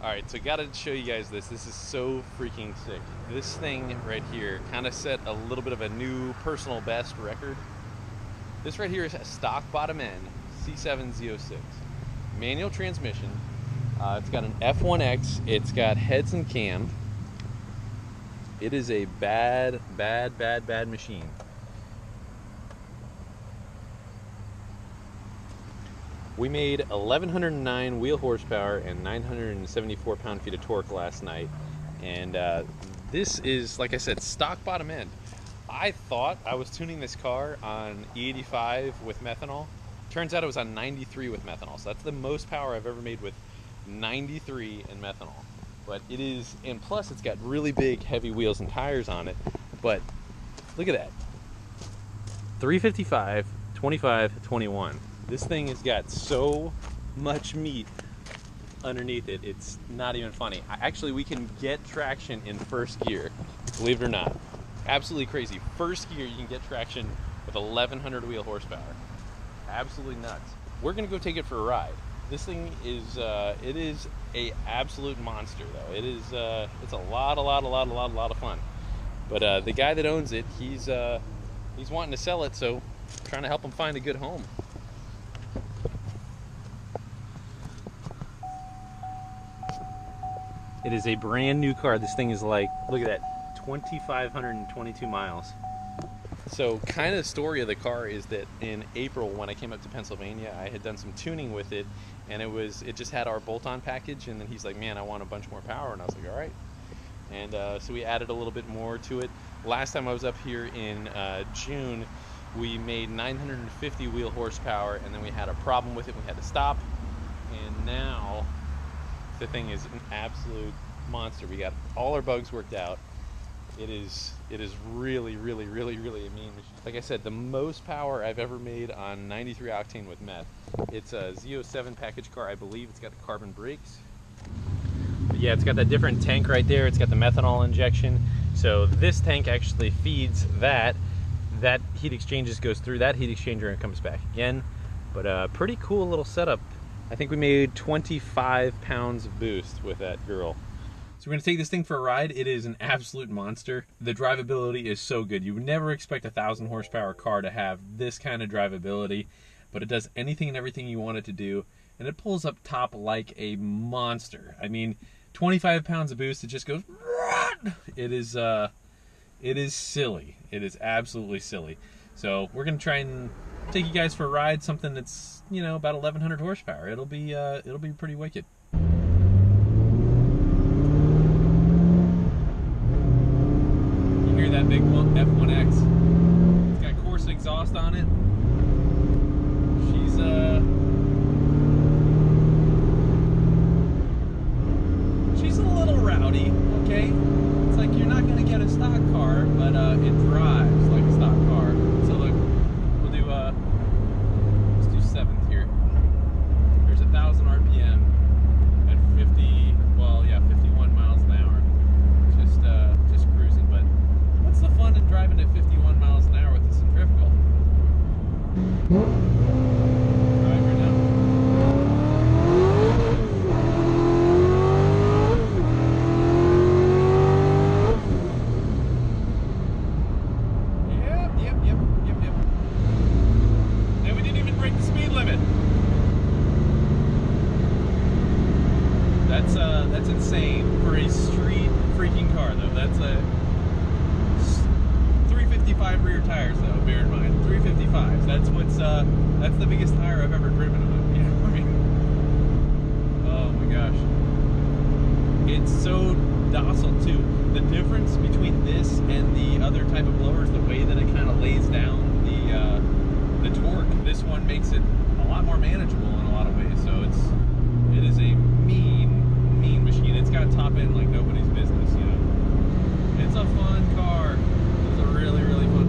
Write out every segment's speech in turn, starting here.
Alright, so gotta show you guys this. This is so freaking sick. This thing right here kind of set a little bit of a new personal best record. This right here is a stock bottom end C7 Z06. Manual transmission. It's got an F1X. It's got heads and cam. It is a bad machine. We made 1,109 wheel horsepower and 974 pound-feet of torque last night. And this is, like I said, stock bottom end. I thought I was tuning this car on E85 with methanol. Turns out it was on 93 with methanol. So that's the most power I've ever made with 93 and methanol. But it is, and plus it's got really big heavy wheels and tires on it. But look at that. 355, 25, 21. This thing has got so much meat underneath it, it's not even funny. Actually, we can get traction in first gear, believe it or not. Absolutely crazy. First gear, you can get traction with 1,100 wheel horsepower. Absolutely nuts. We're gonna go take it for a ride. This thing is, it is a absolute monster though. It is, it's a lot of fun. But the guy that owns it, he's wanting to sell it, so I'm trying to help him find a good home. It is a brand new car. This thing is like, look at that, 2,522 miles. So kind of the story of the car is that in April when I came up to Pennsylvania, I had done some tuning with it, and it just had our bolt-on package, and then he's like, man, I want a bunch more power, and I was like, all right. And so we added a little bit more to it. Last time I was up here in June, we made 950 wheel horsepower, and then we had a problem with it, we had to stop, and now the thing is an absolute monster. We got all our bugs worked out. It is really a mean machine. Like I said, the most power I've ever made on 93 octane with meth. It's a Z07 package car, I believe. It's got the carbon brakes. But yeah, it's got that different tank right there. It's got the methanol injection. So this tank actually feeds that. That heat exchanger goes through that heat exchanger and comes back again. But pretty cool little setup. I think we made 25 pounds of boost with that girl. So we're gonna take this thing for a ride. It is an absolute monster. The drivability is so good. You would never expect a 1,000 horsepower car to have this kind of drivability, but it does anything and everything you want it to do, and it pulls up top like a monster. I mean, 25 pounds of boost, it just goes, it is silly. It is absolutely silly. So we're gonna try and take you guys for a ride, something that's, you know, about 1,100 horsepower. It'll be pretty wicked. You hear that big F1X? It's got Corsa exhaust on it. She's a little rowdy, okay? It's like you're not gonna get a stock car, but it drives like a stock car. So look, we'll do let's do 7th here. There's 1,000 RPM at 51 miles an hour. Just cruising. But what's the fun in driving at 51 miles an hour with the centrifugal? Drive right now. Yep. And we didn't even break the speed limit. That's insane for a street freaking car though. That's a 355 rear tires though, bear in mind. 355s. That's the biggest tire I've ever driven on. You know what I mean? Oh my gosh. It's so docile too. The difference between this and the other type of blower is the way that it kind of lays down the torque. This one makes it a lot more manageable in a lot of ways. So it is a mean machine. It's got top end like nobody's business, you know. It's a fun car. It's a really fun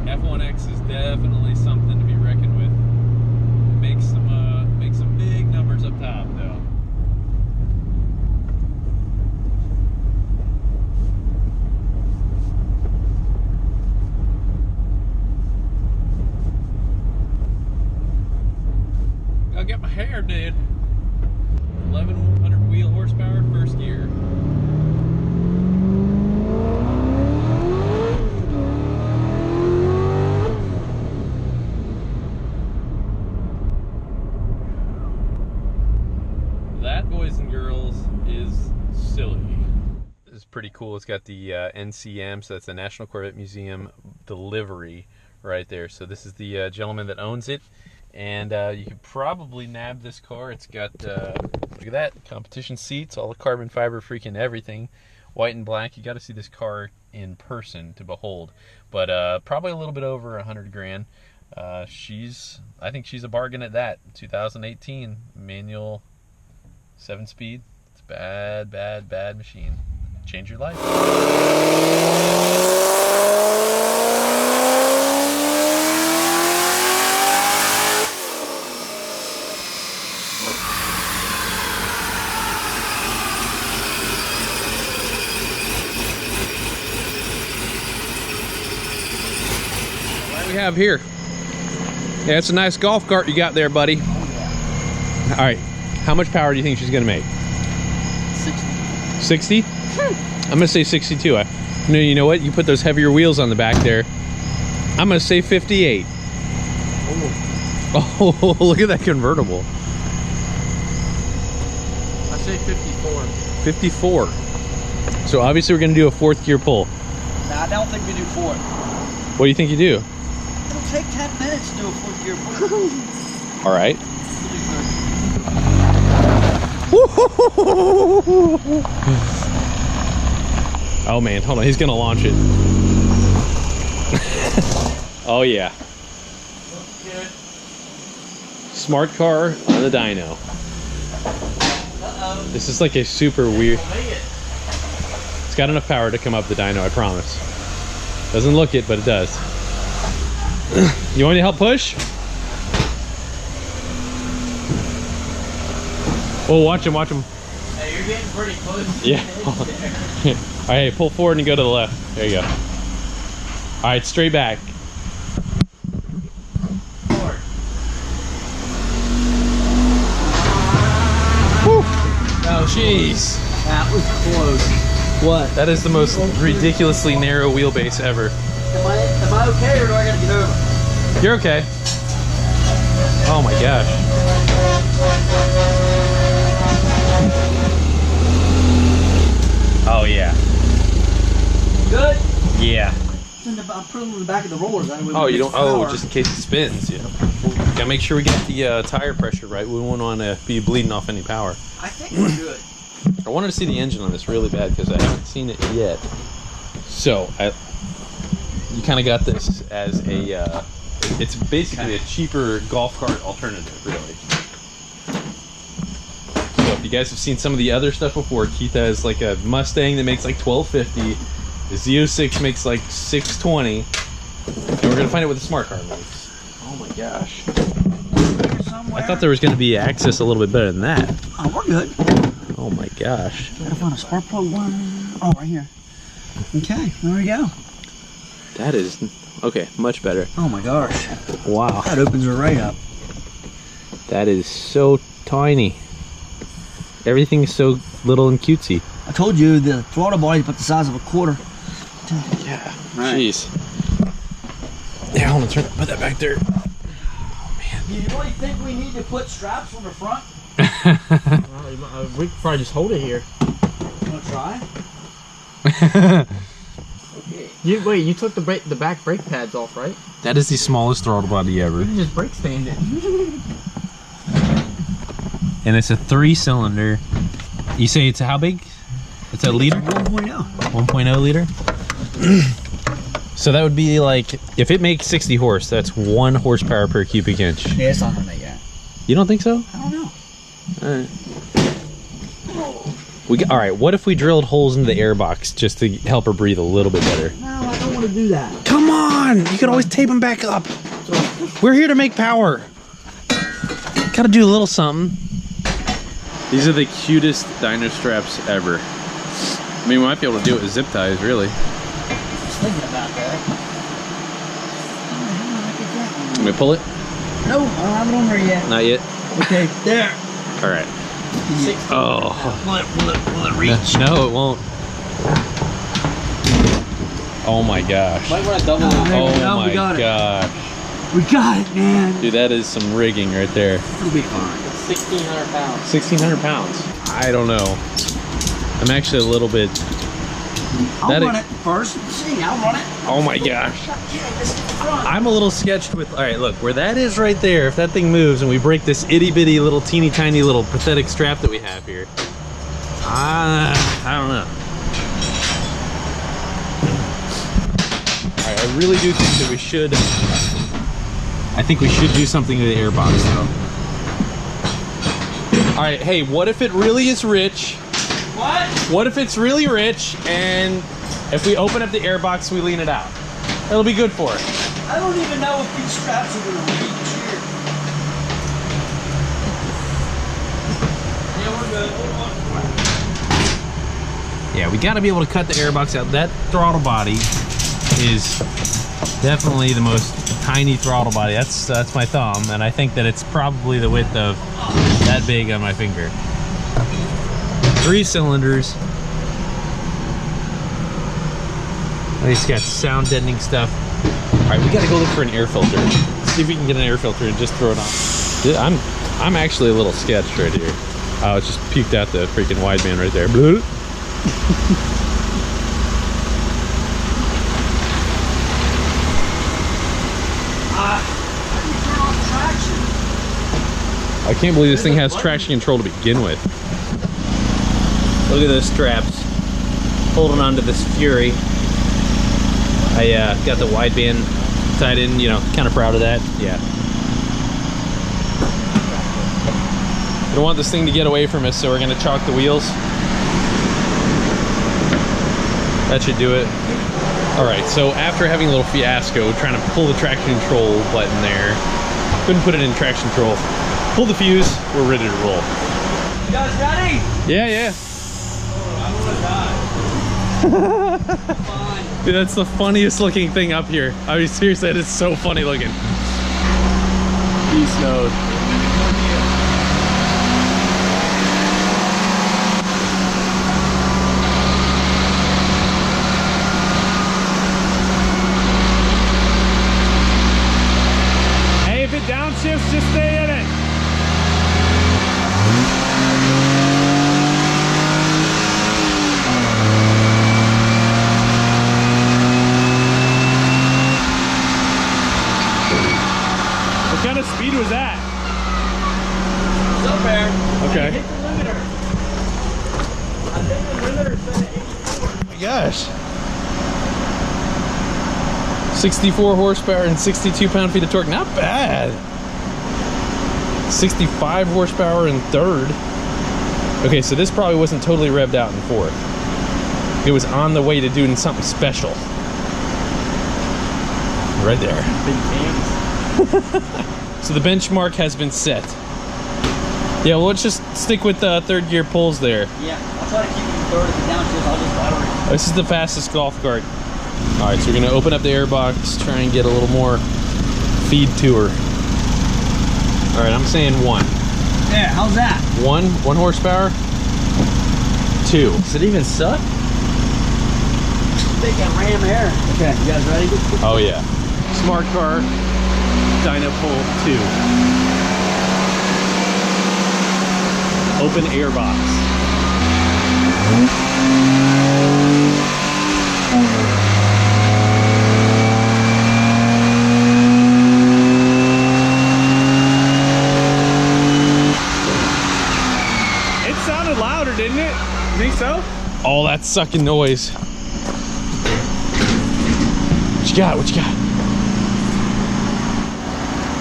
car. F1X is definitely something to be reckoned with. It makes some big numbers up top though. I'll get my hair there, dude. 1100 wheel horsepower, first gear. That, boys and girls, is silly. This is pretty cool. It's got the NCM, so that's the National Corvette Museum, the livery right there. So this is the gentleman that owns it. And you could probably nab this car. It's got, look at that, competition seats, all the carbon fiber freaking everything, white and black. You got to see this car in person to behold. But probably a little bit over 100 grand. I think she's a bargain at that. 2018 manual 7-speed. It's a bad machine. Change your life. What do we have here? Yeah, it's a nice golf cart you got there, buddy. All right, how much power do you think she's gonna make? 60? I'm gonna say 62. No, you know what? You put those heavier wheels on the back there. I'm gonna say 58. Oh, look at that convertible. I say 54. 54. So obviously we're gonna do a 4th gear pull. Nah, I don't think we do 4. What do you think you do? It'll take 10 minutes to do a 4th gear pull. All right. Oh man, hold on, he's gonna launch it. Oh yeah. Smart car on the dyno. This is like a super weird. It's got enough power to come up the dyno, I promise. Doesn't look it, but it does. You want me to help push? Oh, watch him, watch him. Hey, you're getting pretty close. Yeah. All right, pull forward and go to the left. There you go. All right, straight back. Forward. Whew. Oh, jeez. That was close. What? That is the most ridiculously narrow wheelbase ever. Am I okay, or do I gotta get over? You're okay. Oh my gosh. Oh yeah. Good? Yeah. I'm putting it in the back of the rollers. Oh, you don't. Oh, just in case it spins. Yeah. Gotta make sure we get the tire pressure right. We won't want to be bleeding off any power. I think we're good. I wanted to see the engine on this really bad because I haven't seen it yet. So you kind of got this as a. It's basically a cheaper golf cart alternative, really. So if you guys have seen some of the other stuff before, Keith has like a Mustang that makes like 1250. The Z06 makes like 620. And we're gonna find out what the smart car makes. Oh my gosh. I thought there was gonna be access a little bit better than that. Oh, we're good. Oh my gosh. Gotta find a spark plug one. Oh, right here. Okay, there we go. That is, okay, much better. Oh my gosh. Wow. That opens her right up. That is so tiny. Everything's so little and cutesy. I told you the throttle body's about the size of a quarter. Yeah. Right. Jeez. Yeah, hold on, put that back there. Oh man. Do you really think we need to put straps on the front? We could probably just hold it here. You wanna try? Okay. You took the back brake pads off, right? That is the smallest throttle body ever. You can just brake stand it. And it's a 3-cylinder. You say it's how big? It's a liter? 1.0. 1.0 liter? So that would be like, if it makes 60 horse, that's 1 horsepower per cubic inch. Yeah, it's not gonna make that. You don't think so? I don't know. All right, what if we drilled holes into the airbox just to help her breathe a little bit better? No, I don't want to do that. Come on! You can always tape them back up. We're here to make power. Gotta do a little something. These are the cutest dyno straps ever. I mean, we might be able to do it with zip ties, really. I was thinking about that. Let me pull it? No, I don't have it on there yet. Not yet. Okay, there. All right. Oh. Will it reach? No, it won't. Oh my gosh. Might want to double it. There we Oh go, my we got it. gosh. We got it, man. Dude, that is some rigging right there. It'll be fine. It's 1,600 pounds. 1,600 pounds. I don't know. I'm actually a little bit. I'll run it first and see. I'll run it. Oh my gosh. Okay, this is the front. I'm a little sketched with. All right, look where that is right there. If that thing moves and we break this itty bitty little teeny tiny little pathetic strap that we have here, I don't know. All right, I really do think that we should. I think we should do something to the airbox though. All right, hey, what if it really is rich? What? What if it's really rich and if we open up the airbox, we lean it out? It'll be good for it. I don't even know if these straps are gonna reach here. Yeah, we're good. Yeah, we got to be able to cut the airbox out. That throttle body is definitely the most tiny throttle body. That's my thumb, and I think that it's probably the width of that big on my finger. 3 cylinders. He's got sound deadening stuff. All right, we got to go look for an air filter. See if we can get an air filter and just throw it on. Dude, I'm actually a little sketched right here. Oh, it's just puked out the freaking wideband right there. Bloop. I can't believe this thing has traction control to begin with. Look at those straps holding on to this Fury. I got the wideband tied in, you know, kind of proud of that. Yeah. We don't want this thing to get away from us, so we're going to chalk the wheels. That should do it. All right, so after having a little fiasco trying to pull the traction control button there, couldn't put it in traction control. Pull the fuse, we're ready to roll. You guys ready? Yeah. Dude, that's the funniest looking thing up here. I mean, seriously, that is so funny looking. Beast mode. Hey, if it downshifts, just stay in it. What kind of speed was that? It's up there. Okay. Hit the limiter. I think the limiter said 84. Oh my gosh. 64 horsepower and 62 pound-feet of torque. Not bad. 65 horsepower in third. Okay, so this probably wasn't totally revved out in fourth. It was on the way to doing something special. Right there. Big cams. So the benchmark has been set. Yeah, well, let's just stick with third gear pulls there. Yeah, I'll try to keep it in third. If it downshifts, I'll just battery. This is the fastest golf cart. All right, so we're gonna open up the airbox, try and get a little more feed to her. All right, I'm saying 1. Yeah, how's that? 1 horsepower. 2. Does it even suck? They got ram air. Okay, you guys ready? Oh yeah. Smart car. Dyno pull 2. Open airbox. It sounded louder, didn't it? You think so? All that sucking noise. What you got? What you got?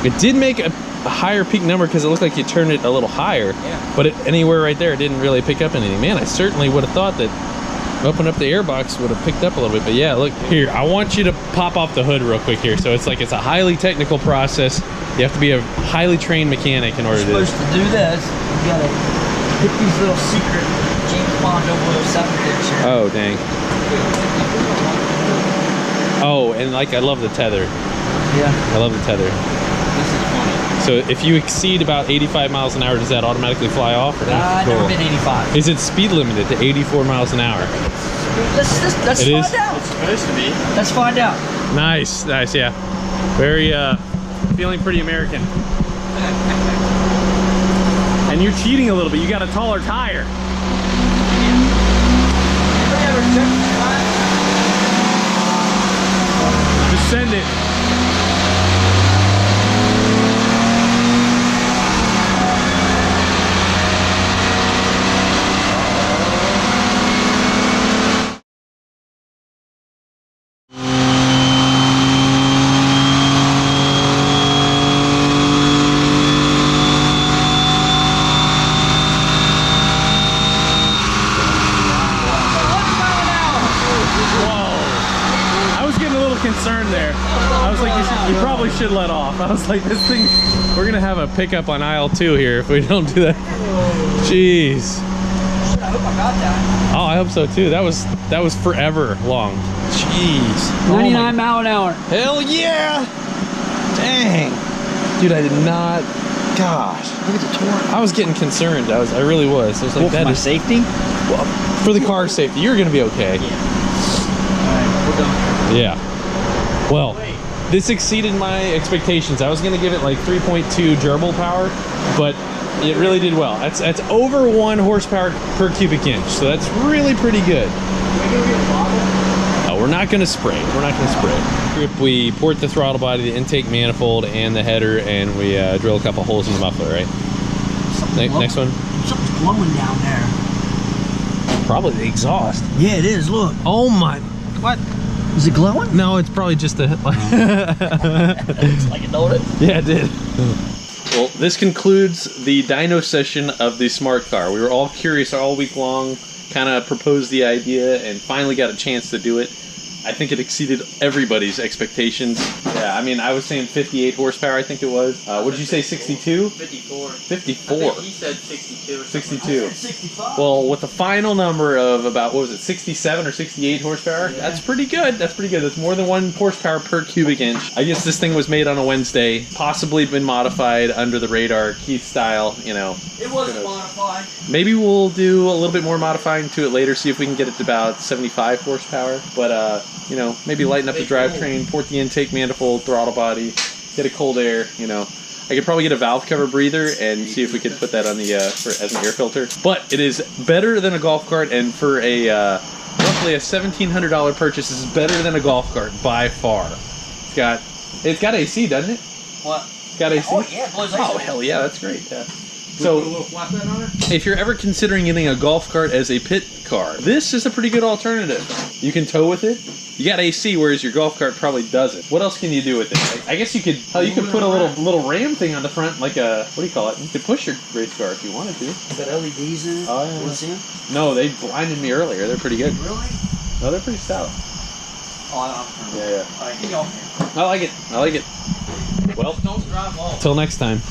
It did make a higher peak number because it looked like you turned it a little higher. Yeah. But anywhere right there, it didn't really pick up anything. Man, I certainly would have thought that open up the airbox would have picked up a little bit. But yeah, look here. I want you to pop off the hood real quick here. So it's like it's a highly technical process. You have to be a highly trained mechanic in order to do You're supposed to do this. You gotta hit these little secret James Bond 007 things here. Oh, dang. Oh, and like I love the tether. Yeah. I love the tether. This is funny. So if you exceed about 85 miles an hour, does that automatically fly off? Or not? Never been 85. Is it speed limited to 84 miles an hour? Let's It find is? out. It's supposed to be. Let's find out. Nice, nice, yeah. Very, feeling pretty American. And you're cheating a little bit. You got a taller tire. Just send it. Concerned there. I was like, you probably should let off. I was like, this thing, we're gonna have a pickup on aisle 2 here if we don't do that. Jeez. I hope I got that. Oh, I hope so too. That was forever long. Jeez. 99 mile an hour. Hell yeah! Dang. Dude, I did not. Gosh. Look at the torque. I was getting concerned. I really was. I was like, Well, for my safety? Well, for the car safety, you're gonna be okay. Yeah. Alright, we're done. Yeah. Well, this exceeded my expectations. I was gonna give it like 3.2 gerbil power, but it really did well. That's over 1 horsepower per cubic inch, so that's really pretty good. Oh, we're not gonna spray. We're not gonna spray. We port the throttle body, the intake manifold, and the header, and we drill a couple holes in the muffler, right? Next one. Something's glowing down there. Probably the exhaust. Yeah, it is. Look. Oh my! What? Is it glowing? No, it's probably just the headlight. Looks like a donut. Yeah, it did. Well, this concludes the dyno session of the smart car. We were all curious all week long, kind of proposed the idea, and finally got a chance to do it. I think it exceeded everybody's expectations. Yeah, I mean, I was saying 58 horsepower, I think it was. What did you say, 62? 54. 54. I think he said 62 or something. 62. 65. Well, with the final number of about, what was it, 67 or 68 horsepower? Yeah. That's pretty good. That's pretty good. That's more than 1 horsepower per cubic inch. I guess this thing was made on a Wednesday, possibly been modified under the radar, Keith style, you know. It wasn't modified. Maybe we'll do a little bit more modifying to it later, see if we can get it to about 75 horsepower. But, you know, maybe lighten up the drivetrain, port the intake manifold, throttle body, get a cold air, you know. I could probably get a valve cover breather and see if we could put that on the as an air filter. But it is better than a golf cart, and for a roughly a $1,700 purchase, this is better than a golf cart by far. It's got AC, doesn't it? What? It's got AC? Oh yeah, it blows Oh hell yeah, that's great. Yeah. So, if you're ever considering getting a golf cart as a pit car, this is a pretty good alternative. You can tow with it. You got AC, whereas your golf cart probably doesn't. What else can you do with it? I guess you could put a little ram thing on the front, like a, what do you call it? You could push your race car if you wanted to. It's got LEDs in it. Oh yeah. You want to see them? No, they blinded me earlier. They're pretty good. Really? No, they're pretty stout. Oh, I don't know. Yeah. All right, get off here. I like it. I like it. Well, Don't drive off. till next time.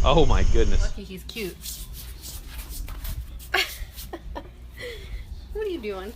Oh my goodness. Lucky he's cute. What are you doing?